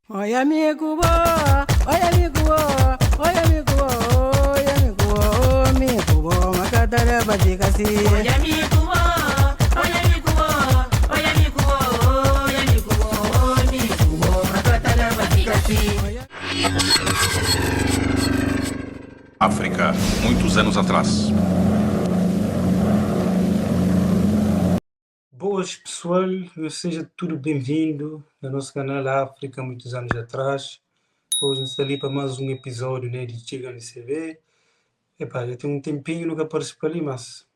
Oi amigo, oi amigo, oi amigo, oi amigo, amigo, macatara batikasi. Oi amigo, oi amigo, oi amigo, oi amigo, amigo, macatara batikasi. África, muitos anos atrás. Boas pessoal, seja tudo bem-vindo ao nosso canal África, muitos anos atrás. Hoje estamos ali para mais um episódio, né, de Chega no CV. Epá, já tem um tempinho nunca aparece para ali, mas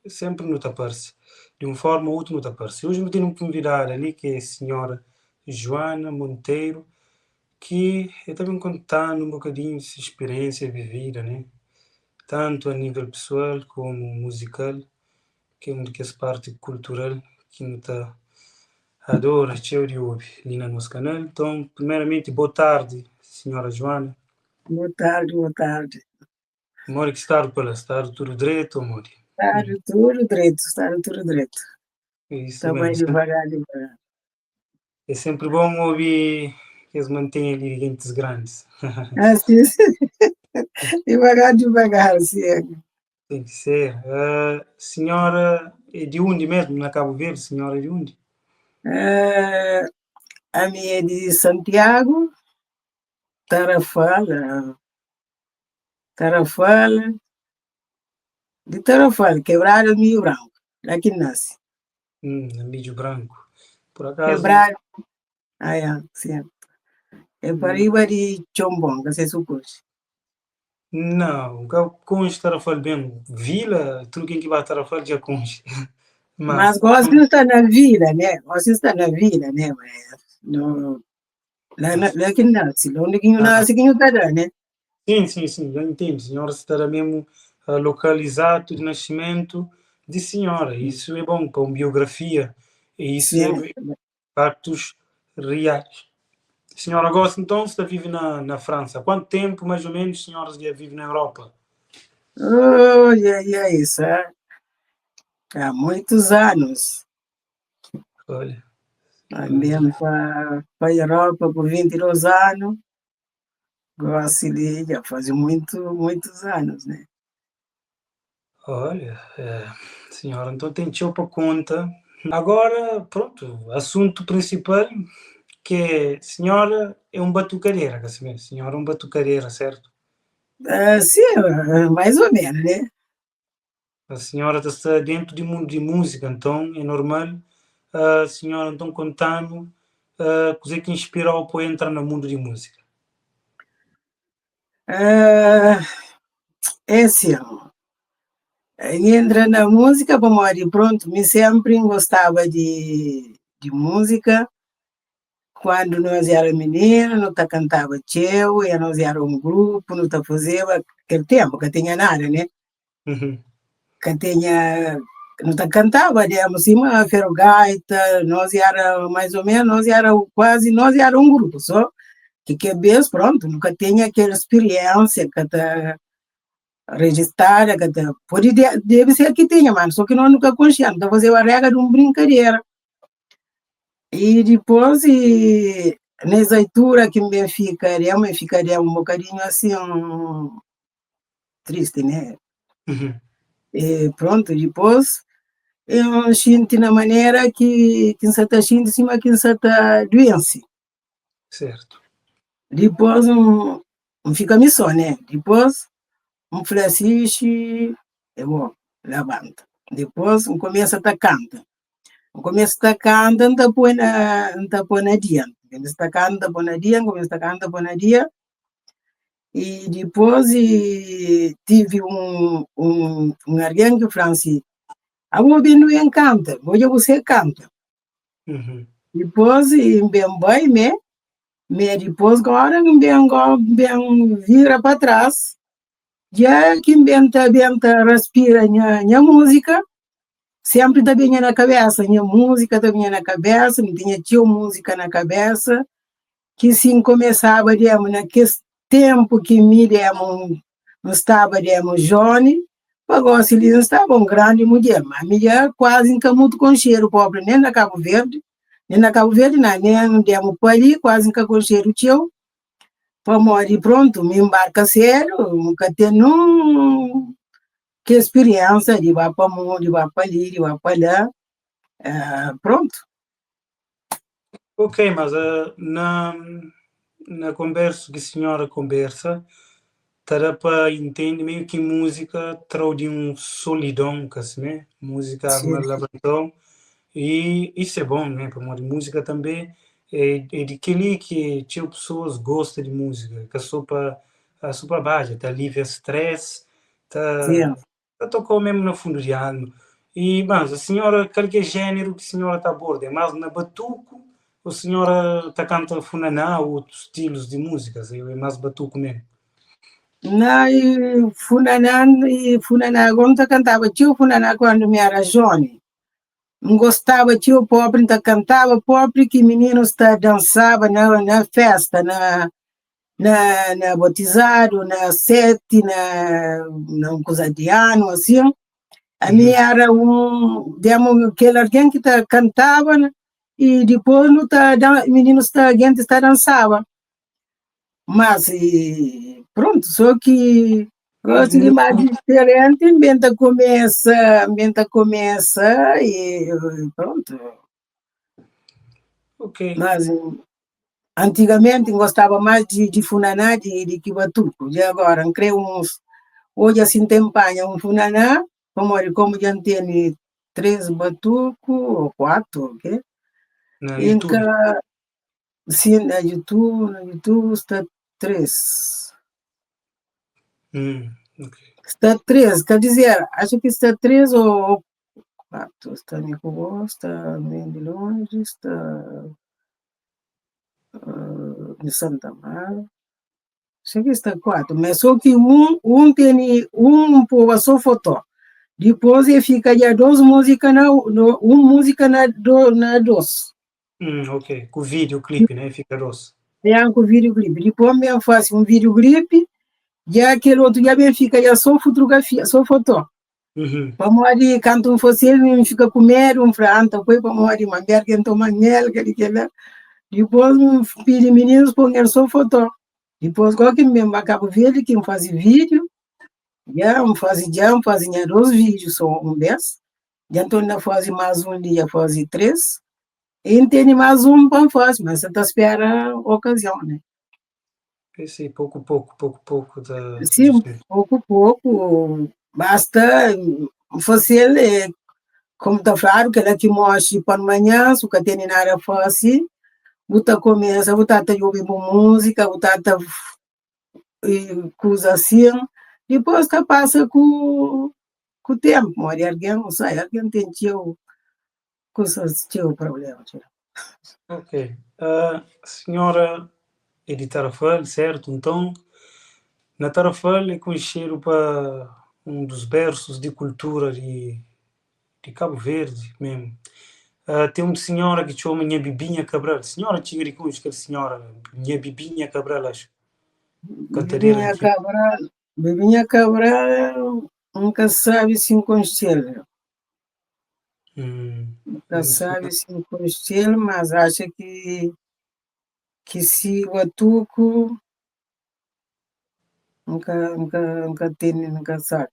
sempre não te aparece. De uma forma ou outra não te aparece. Hoje eu tenho um convidado ali que é a senhora Joana Monteiro, que eu também contando um bocadinho de sua experiência vivida, né? Tanto a nível pessoal como musical, que é uma dessas parte cultural que não está adoro, cheio de ouvir ali no nosso canal. Então, primeiramente, boa tarde, senhora Joana. Boa tarde, boa tarde. Mori que está pela estar tudo direito, Mori? Está tudo direito. Isso Está bem mesmo. devagar, devagar. É sempre bom ouvir que eles mantêm ali gentes grandes. Assim, devagar, devagar, sim. Tem que ser. Senhora é de onde mesmo? Na Cabo Verde, senhora é de onde? A minha é de Santiago, Tarrafal, de Tarrafal, Quebrada, Milho Branco, daqui nasce. Milho branco. Por acaso, Quebrada, sim. É para de Chombonga, se supôs. não, conste estar a falar bem. Vila, tudo quem que vai estar a falar já conste. Mas Mas, gosto de estar na vida, né? Gosto de estar na vida, né? Mas, não, lá que nasce, onde que nasce, que está lá, né? sim, já entendo. Senhora estará mesmo localizado de nascimento de senhora. Isso é bom para uma biografia. E isso é Sim. fatos reais. Senhora gosta então, está vive na França. Há quanto tempo, mais ou menos, senhora já vive na Europa? Oh, isso, há muitos anos. Olha, Andamos para a Europa por 22 anos. Gosto de já faz muitos anos, né? olha, senhora, então tem tchau para conta. Agora, pronto, assunto principal, que é, senhora é um batucadeira, quer saber? Senhora é um batucadeira, certo? Sim, mais ou menos, né? A senhora está dentro de mundo de música, então é normal a senhora então contando coisa que inspirou para entrar no mundo de música. Ah, é assim, entra na música, como ali, pronto, me sempre gostava de música. Quando nós era menina, nós cantava tcheu, e nós era um grupo, nós fazia aquele tempo que tinha nada, né? Uhum. Que tinha, nós cantava, digamos assim, uma gaita, nós era mais ou menos, nós era um grupo só, que vez, pronto, nunca tinha aquela experiência que está registrada, que tá, pode, deve ser que tinha, mas só que nós nunca consciente, então fazer a regra de uma brincadeira. E depois, nessa altura que me ficaria um bocadinho assim, triste, né? Uhum. E pronto, depois, eu sinto na maneira que você está sentindo cima que você está doente. Certo. Depois, não fica missão, né? Depois, falei assim, "Ixi, é bom, levanta." Depois, começa a canta. Começa a canta, não está põe na dia. Começa a canta, põe na dia, começa a canta, põe na dia. E depois tive um alguém que falou assim, a Bobi não canta, hoje você canta. Uhum. Depois, bem, mas depois agora, bem vira para trás, já que benta respira minha música, sempre está bem na cabeça, minha música está bem na cabeça, não tinha música na cabeça, que sim começava, digamos, naquele tempo que me, digamos, não estava, digamos, jovem, agora se eles não estavam grande mulher, mas a mulher quase nunca muito com cheiro pobre, nem na Cabo Verde, E na Cabo Verde, nem demos para ali, quase nunca concheiro teu, para morrer pronto, me embarca sério, nunca tenho que experiência de vá para o mundo, de vá para ali, de vá para lá, pronto. Ok, mas na conversa que a senhora conversa, terá para entender meio que música trau de solidão, assim, né? Música Sim, uma lavração e isso é bom, né? Para música também é de aquele que tinha pessoas gostam de música, que a sua baixa, tá alivia stress, sim. tá tocou mesmo no fundo de alma. E, mas a senhora, qualquer gênero que a senhora está aborda, é mais na batuco, ou a senhora está cantando funaná ou outros estilos de músicas, é mais batuco mesmo? Na Funaná, quando cantava tio Funaná quando me era jovem. Não gostava tio pobre, então cantava pobre que meninos dançava na festa, na batizado, na sete, na coisa de ano, assim. A mim era aquele alguém que cantava, né? E depois no meninos gente dançava. Mas pronto, só que Mas gosto de mais diferente, ambienta começa e pronto. ok. Mas antigamente gostava mais de funaná de que batuco. E agora, creio hoje assim tem panha um funaná, como já tem 3 batuco ou 4, ok? Na Em YouTube. que, sim, na YouTube está 3. Ok. Está 3, quer dizer, acho que está 3 ou 4. Está Nicolau, está bem de longe, está de Santa Mara. Acho que está 4, mas só que tem povo só foto. Depois ele fica já 2 músicas, música na 2. Ok. Com o videoclipe, né? Fica roça. É com videoclipe. Depois eu faço videoclipe, já aquele outro já fica já só fotografia, só foto. Para morrer, canto fosse ele, fica com medo, franta, foi para morrer, uma mulher que toma mel, que lá. Depois, filho meninos, põe só foto. Depois, qualquer mesmo acaba vendo que faz vídeo, já faz 2 vídeos, só vez. Já estou na fase mais dia, fase 3. E tem mais para fazer, mas você está esperando a ocasião, né? Esse pouco Sim, pouco, basta fazer, como está claro, que ela que mostra para amanhã, se você tem nada a fazer, você começa, você está ouvindo música, você está coisa assim, depois você passa com o tempo, morre alguém, não sai, alguém tem coisas, problema. Ok. A senhora é de Tarrafal, certo? Então, na Tarrafal é conhecido para dos berços de cultura de Cabo Verde mesmo. Tem uma senhora que chama Minha Bibinha Cabral. Senhora tinha com aquela senhora, Minha Bibinha Cabral, acho. Cantadeira Bebinha de Cabral, Bebinha Cabral nunca sabe se constela. Nunca sabe se constela, mas acha que se o atuco nunca tem, nunca sabe.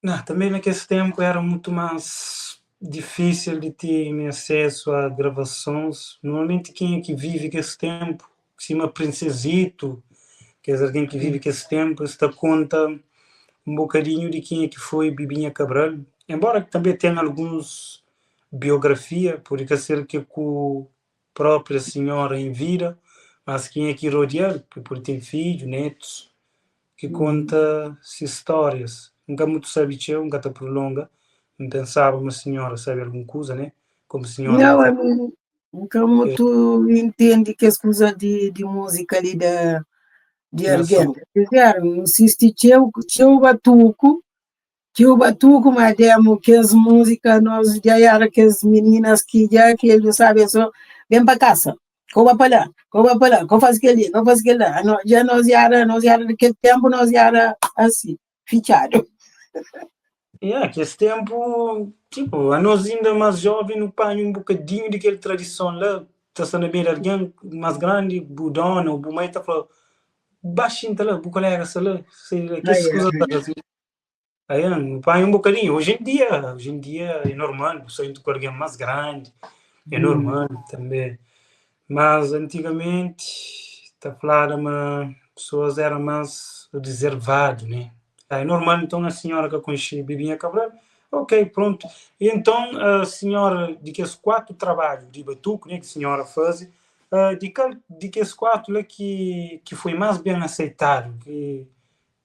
Não, também naquele tempo era muito mais difícil de ter acesso a gravações. Normalmente quem é que vive esse tempo, se chama Princesito, que é alguém que vive esse tempo, está conta um bocadinho de quem é que foi Bibinha Cabral. Embora também tenha alguns biografia, por ser que com a própria senhora em vida, mas quem é que rodear, por ter filho, netos, que conta histórias. Nunca muito sabe teu, nunca te prolonga. Não pensava uma senhora sabe alguma coisa, né? Como senhora Não, de nunca muito entende que as coisas de música ali de nação. alguém. Não existe tio batuco, mas demo que as músicas, nós já era que as meninas que eles sabem só, vem para casa, como para lá, como para lá, como faz aquele, como faz aquele lá. Já nós já era naquele tempo, nós já era assim, fichado. Que esse tempo, tipo, a nós ainda mais jovem, não põe um bocadinho daquela tradição lá, está sendo bem alguém mais grande, budona, o bumei está falando, baixinho tá lá, o colega, sei lá, que Aí, essas coisas assim. Aí, não põe um bocadinho. Hoje em dia é normal, só indo com alguém mais grande, é normal também. Mas antigamente, está a falar, pessoas eram mais reservadas, né? É normal, então, a senhora que eu conheci, Bibinha Cabral, ok, pronto. E então, a senhora, de que esses 4 trabalhos de batuque, né, que a senhora faz, de que esses 4 lá que foi mais bem aceitado,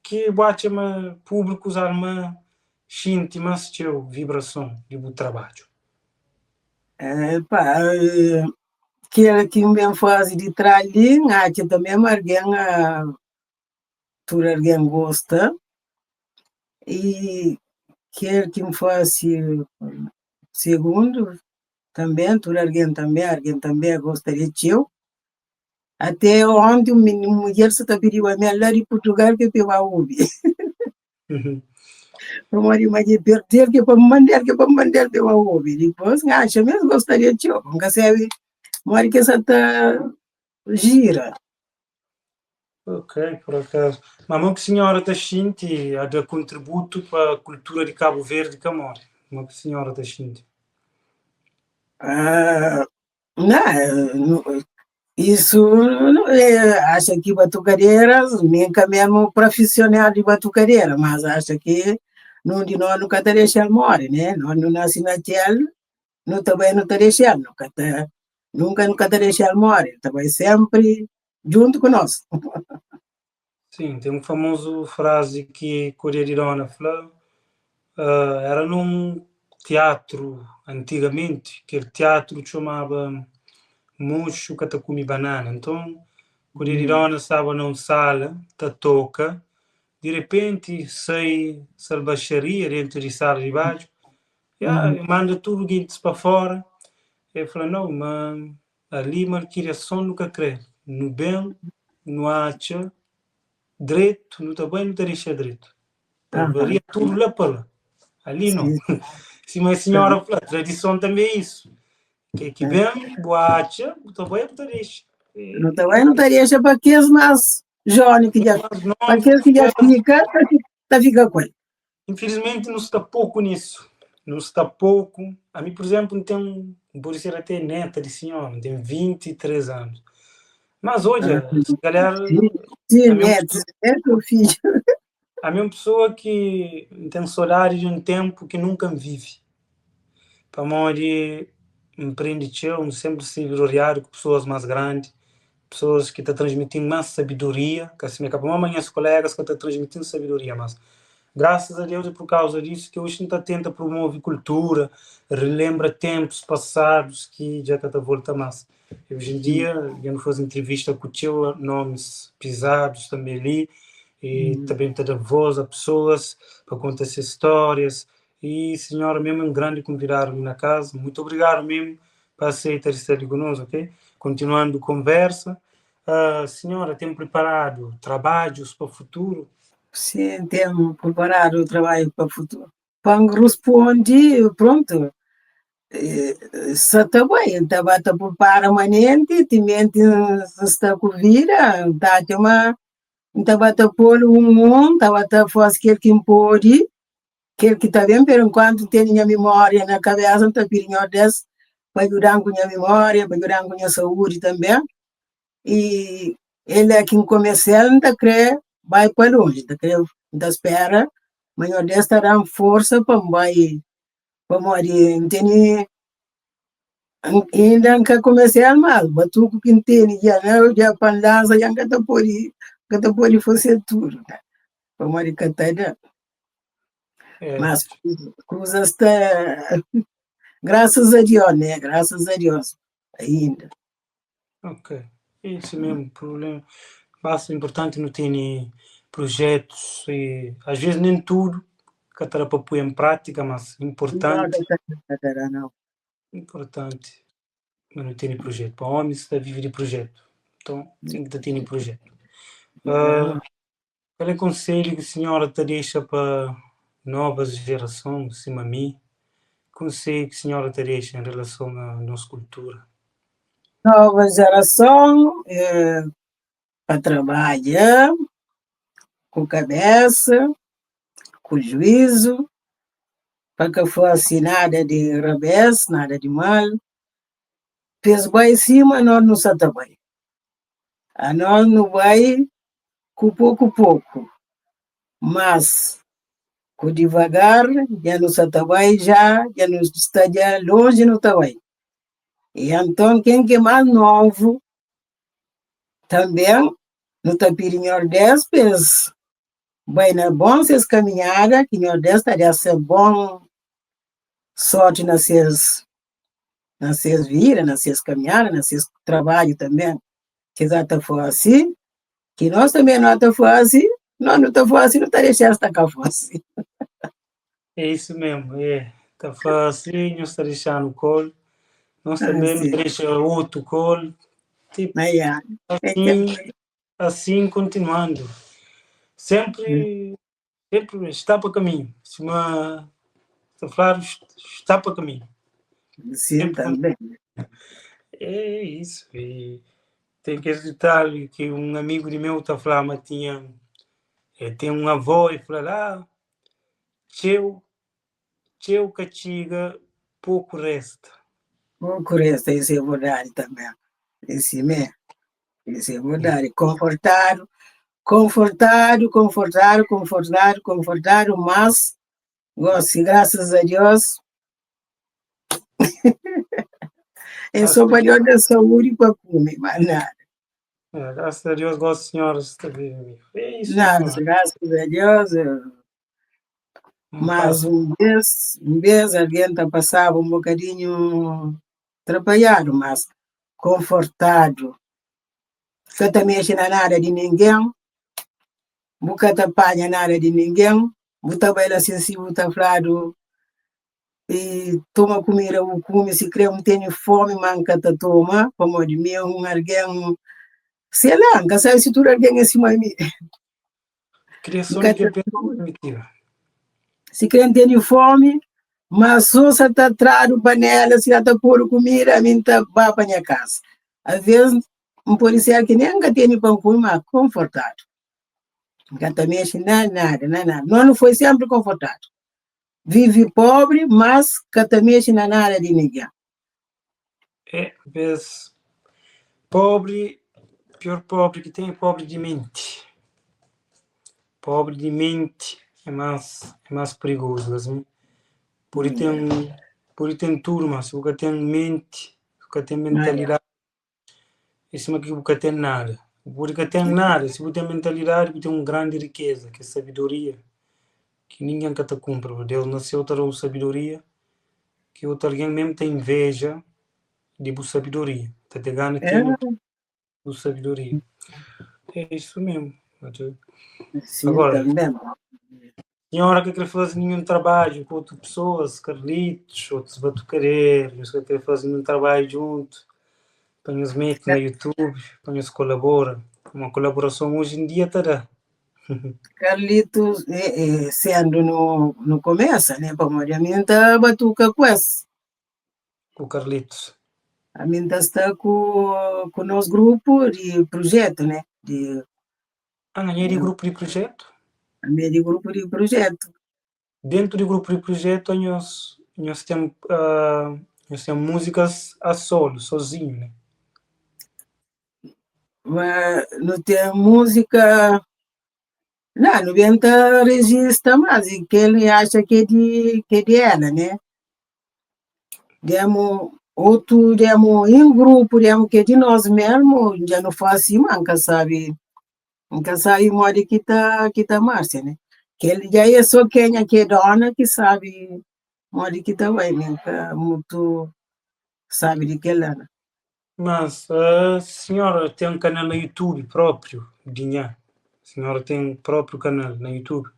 que bate públicos uma sente mais teu vibração do trabalho. pá, que me faz de tralha, acho também alguém tur alguém gosta e quer que me faça segundo também, tur alguém também gostaria de eu. Até ontem uma mulher se está pedindo a minha lá de Portugal que eu vou ouvir. Mas de perder que para me mandar que eu vou ouvir. Depois, acho mesmo gostaria de eu. Nunca sabe, mas que essa está gira. Ok, por acaso. Mas que a senhora está sente a dar contributo para a cultura de Cabo Verde que amor. Mas que a senhora está sente. Não, isso não é, acha que batucadeiras, nunca mesmo profissional de batucadeira, mas acha que não de nós nunca te deixar morrer, né? Nós não nasce na tela, não também não te deixar, nunca te deixar morrer, também sempre junto com nós. Sim, tem uma famosa frase que Coreia de Irona falou, era num teatro antigamente, que o teatro chamava Mocho Katakumi Banana. Então, Coreia de Irona estava numa sala, da toca, de repente sai salvacharia dentro de sala de baixo, manda tudo dentro para fora. Eu falei, não, mas ali marquilha som nunca crê. No bem, no acha, direito, no também não te deixa direito. Varia tudo lá para lá. Ali não. Sim, Se uma senhora fala, tradição também é isso. Que bem, boacha, também não te deixa. não também não te deixa para aqueles mais jovens que já, Mas para nós, aqueles que já fica com ele. infelizmente, não está pouco nisso. Não está pouco. A mim, por exemplo, tem, por ser até neta de senhora, tem 23 anos. Mas olha, se calhar Sim, a mesma neto, é teu filho. a mesma pessoa que tem saudade de um tempo que nunca vive. Para morrer, empreende sempre se rodeado com pessoas mais grandes, pessoas que estão transmitindo mais sabedoria, que assim, acabam amanhã os colegas que estão transmitindo sabedoria, mas graças a Deus é por causa disso que hoje a gente tenta promover cultura, relembra tempos passados que já está a volta mais. E hoje em dia, eu não faço entrevista com o teu, nomes pisados também ali, e também está dando voz a pessoas para contar essas histórias. E, senhora, mesmo um grande convidar-me na casa. Muito obrigado mesmo por aceitar estar conosco, ok? Continuando a conversa. Senhora, tem preparado trabalhos para o futuro? Sim, temos preparado o trabalho para o futuro. Quando respondi, pronto, só está bem, estava a preparar permanente, timente está com vida, estava a pôr estava a fazer aquilo que pode, aquilo que está bem, por enquanto tenho a memória na cabeça, está pedindo desse, para ajudar com a memória, para ajudar com a saúde também. E ele é quem comercial, não crê, vai para longe, não crê, não espera, mas eu desta dar força para vai, para morrer, entende? Ainda não comercial mal, batuco que entende, já pandaza, já que tá por fazer tudo, para morrer cantar, mas coisas está, graças a Deus, né? Graças a Deus, ainda. Ok, esse mesmo problema. Basta importante não ter projetos e às vezes nem tudo que para pôr em prática, mas importante, Não. importante, mas não ter projeto. Para homens está viver de projeto, então tem que ter projeto. Qual é o conselho que a senhora te deixa para nova geração, cima de mim, conselho que a senhora teria em relação à nossa cultura? Nova geração, para trabalhar, com cabeça, com juízo, para que fosse nada de revés, nada de mal. Fez bem em cima, nós não sabemos bem. A nós não vai com pouco, mas com devagar, já não sabemos bem, já não está já longe, não está bem. E então, quem que é mais novo, também, não está pedindo 10 vezes. Bem, na bom se caminhada, que nós estaria ser bom sorte nas suas vidas, nas suas caminhadas, nas seus trabalhos também. Que exata for assim, que nós também não está assim, nós não está assim, não está deixando esta cá assim. É isso mesmo, está fácil, nós está deixando o colo, nós também deixa outro colo, tipo, assim continuando. Sempre está para caminho. Se uma falar, está para caminho. Sim, também. É isso. E tem que acreditar que um amigo de meu está falando, mas tem uma avó e fala teu castiga, pouco resta. Pouco resta, isso é verdade também. Isso é verdade. Confortado, mas, graças a Deus, é só para Deus da saúde para comer, mas nada. Graças a Deus, gosto de senhoras está bem. É isso. Nada, graças a Deus. Mas um mês alguém está passando um bocadinho trabalhado, mas confortado. Você também mexe na nada de ninguém, nunca te apanha nada de ninguém, você vai lá sensível, está falando, e toma comida, o come, se crê, não tem fome, manca te toma, como de mim, alguém, sei lá, nunca sabe se tu alguém em cima de mim. Criação de que primitiva. Se crê, não tem fome, mas só se está atrás panela, se está pôr comida, a mim está para a minha casa. Às vezes, um policial que nem nunca tem pão comer, mas confortado. Nunca também nada. Não foi sempre confortado. Vive pobre, mas que também na nada de ninguém. Vez pobre, pior pobre que tem é pobre de mente. Pobre de mente é mais perigoso, assim. Por aí tem turma, se você tem mente, se você tem mentalidade, isso aqui você tem nada. Porque tem nada, se você tem mentalidade, você tem uma grande riqueza, que é sabedoria, que ninguém te compra. Deus nasceu para sabedoria, que outro alguém mesmo tem inveja de sabedoria. Está te ganhando aquilo sabedoria. É isso mesmo. Sim, agora, também. senhora que quer fazer nenhum trabalho com outras pessoas, Carlitos, outros batucareiros, que quer fazer nenhum trabalho junto, para nos meter na YouTube, para nos colabora. Uma colaboração hoje em dia está. Carlitos, sendo no começo, né? Para a mim está batuca com esse. O Carlitos. A mim está com o nosso grupo de projeto, né? É de grupo de projeto? A minha de grupo de projeto. Dentro do grupo de projeto, nós temos músicas a solo, sozinho, né? Mas não tem música. Não venta registra mais, que ele acha que é de ela, né? Demos em grupo, que é de nós mesmo, já não faz assim, nunca sabe modo que tá Márcia, né? Que ele já é só quem é que é dona, que sabe modo que tá vai, nunca muito sabe de que ela. Mas a senhora tem um canal no YouTube próprio, Dinha? A senhora tem um próprio canal no YouTube?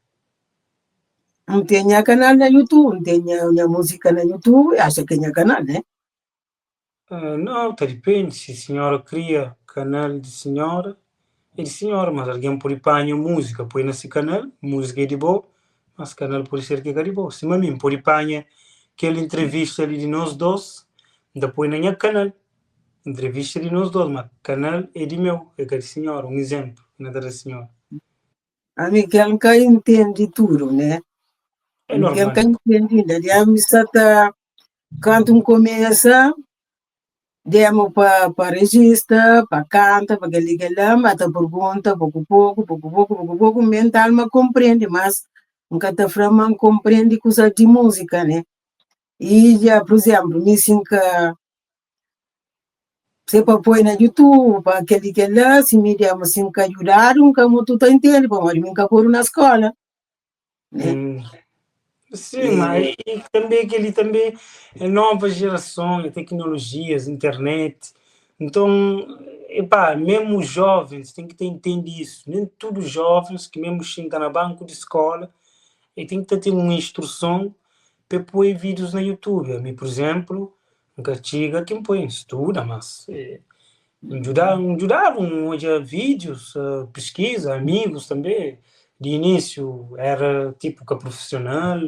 Não tem canal no YouTube, não tem música no YouTube, acha que tem canal, né? Não, depende. Se a senhora cria canal de senhora, é de senhora, mas alguém pode pôr música, põe nesse canal, música é de boa, mas canal pode ser que garibou. Se mim pode panha aquela entrevista ali de nós dois, depois na minha canal. Entrevista de nós dois, mas canal é de meu, é aquele senhor, um exemplo, não é da senhora. A mim que nunca entende tudo, né? É Que normal. nunca entende, daí a missa tá, quando começa, demo para registra, para canta, para que lá, mata pergunta, pouco, pouco, mental, mas compreende, mas nunca tá frama, compreende coisa de música, né? E já, por exemplo, me sinca se para pôr na YouTube, para aquele que lá, se me der assim, que ajudaram, como tu tá entendendo, para mas me pôr na escola, né? Sim, mas e também aquele também é nova geração, é tecnologias, internet. Então, epá, mesmo os jovens têm que ter entendido isso. Nem todos os jovens que mesmo chegam na banco de escola e tem que ter uma instrução para pôr vídeos na YouTube. A mim, por exemplo, nunca chega quem põe, estuda, mas ajudaram hoje vídeos, pesquisa, amigos também. De início era tipo que profissional,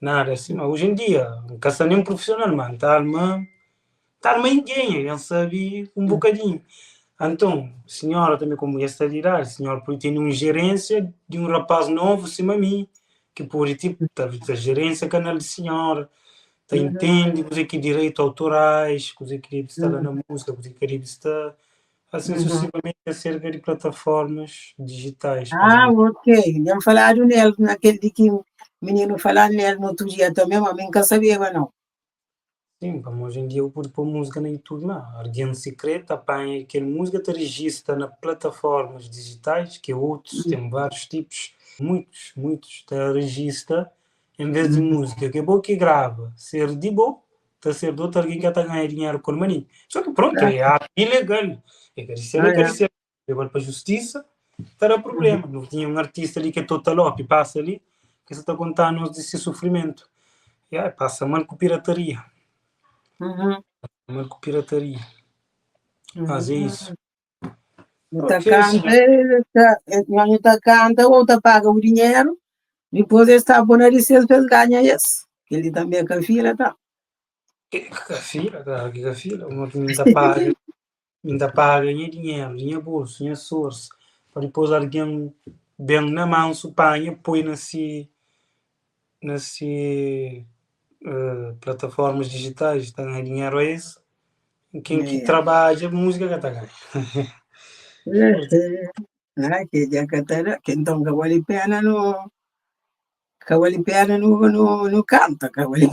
nada assim, mas hoje em dia, não caça nem um profissional, mano, tá ninguém, ele sabe um bocadinho. Então, a senhora também, como ia estar a dizer, a senhora pode ter uma gerência de um rapaz novo, acima de mim, que pode, tipo, a gerência canal de senhora, tá, entende, coisa que direito autorais, coisa que deve estar lá na música, coisa que deve estar, assim sucessivamente, acerca de plataformas digitais. Ah, ok. Já falaram nele, naquele de que o menino falar nele no outro dia também, mas nunca sabia, não. Sim, como hoje em dia eu pude pôr música no YouTube lá. Alguém secreto apanha aquela música, te registra nas plataformas digitais, que outros, tem vários tipos, muitos, te registra em vez de música, que é bom que grava, ser de bom, tá ser de outro alguém que está a ganhar dinheiro com o maninho. Só que pronto, é ilegal. É cariciar, levar para a justiça, terá problema. Não tinha um artista ali que é total op, passa ali, que você está contando desse sofrimento. E aí, passa mal com pirataria. Mal com pirataria. Mas é isso. Tá Ok, canta, senhor. tá canta, ou tá paga o dinheiro, depois ele está bom na licença, ele ganha isso. Ele também é com a filha, tá? Que filha, cara, que filha. Uma que ainda paga, nem dinheiro, nem bolso, nem source. Para depois alguém bem na mão, supanha, põe nesse plataformas digitais, está a ganhar dinheiro a isso. Quem que trabalha, música que está ganhando. Que já catara, que então cavalo pena no canta, cavalo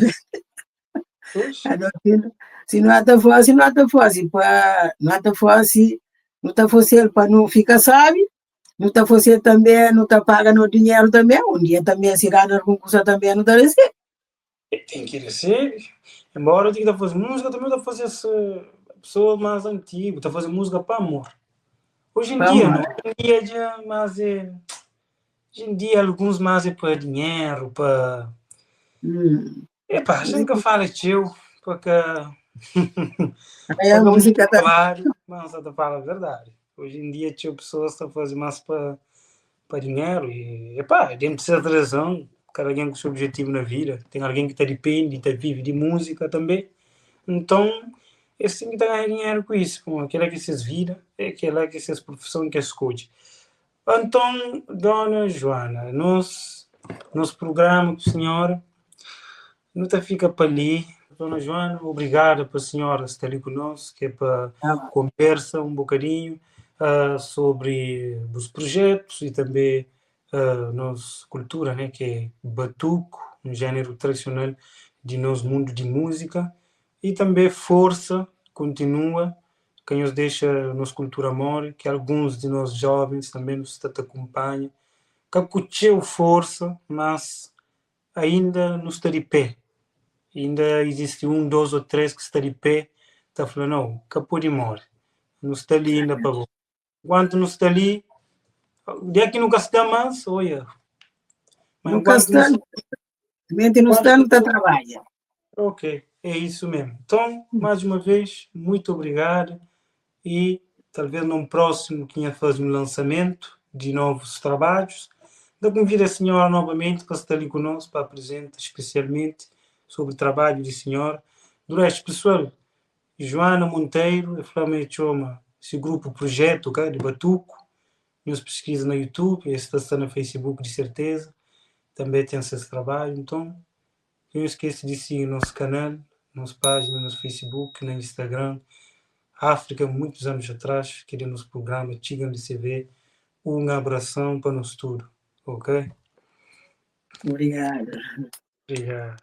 se não está fácil, não está fácil, não está fácil, não está fácil para não ficar sabe, não está fácil também, não está pagando dinheiro também, um dia também se ganha alguma coisa também, não está recebendo. Tem que receber. Embora eu tenha que fazer música, também está a fazer essa pessoa mais antiga, está a fazer música para amor. Hoje em dia, não. Hoje em dia, já, mas hoje em dia, alguns mais é para dinheiro, para. Epá, a gente que fala teu, porque. Aí a música está. Trabalho, mas você fala a verdade. Hoje em dia, teu pessoas estão a fazer mais para dinheiro e, epá, tem que ser de razão. Cada alguém com o seu objetivo na vida. Tem alguém que depende, vive de música também. Então, eles têm que ganhar dinheiro com isso. Com aquela que vocês viram, é aquela que vocês profissão que escolhe. Então, dona Joana, nosso programa com a senhora não fica para ali. Dona Joana, obrigada para a senhora estar ali conosco, que é para conversa um bocadinho sobre os projetos e também nossa cultura, né, que é batuco, um gênero tradicional de nosso mundo de música, e também força, continua, que nos deixa nossa cultura amor, que alguns de nós jovens também nos acompanham, que acutiu força, mas ainda não está de pé. Ainda existe um, dois ou três que está de pé, está falando, não, capô de morte, não está ali ainda para você. Enquanto não está ali, dia que nunca se dá mais, olha. Mas nunca está, mente não está, não está trabalhando. Ok, é isso mesmo. Então, mais uma vez, muito obrigado e talvez num próximo que ia fazer um lançamento de novos trabalhos, Eu convido a senhora novamente para estar ali conosco, para apresentar especialmente sobre o trabalho da senhora. Do resto, pessoal, Joana Monteiro, eu falei chama esse grupo projeto, okay, de Batuco, nos pesquisa no YouTube, esse está no Facebook de certeza, também tem esse trabalho, então não esqueça de seguir nosso canal, nossa página no Facebook, no Instagram. África, muitos anos atrás, que nosso programa Chigam de CV, abração para nós tudo, ok? Obrigada. Obrigado.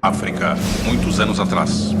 África, muitos anos atrás.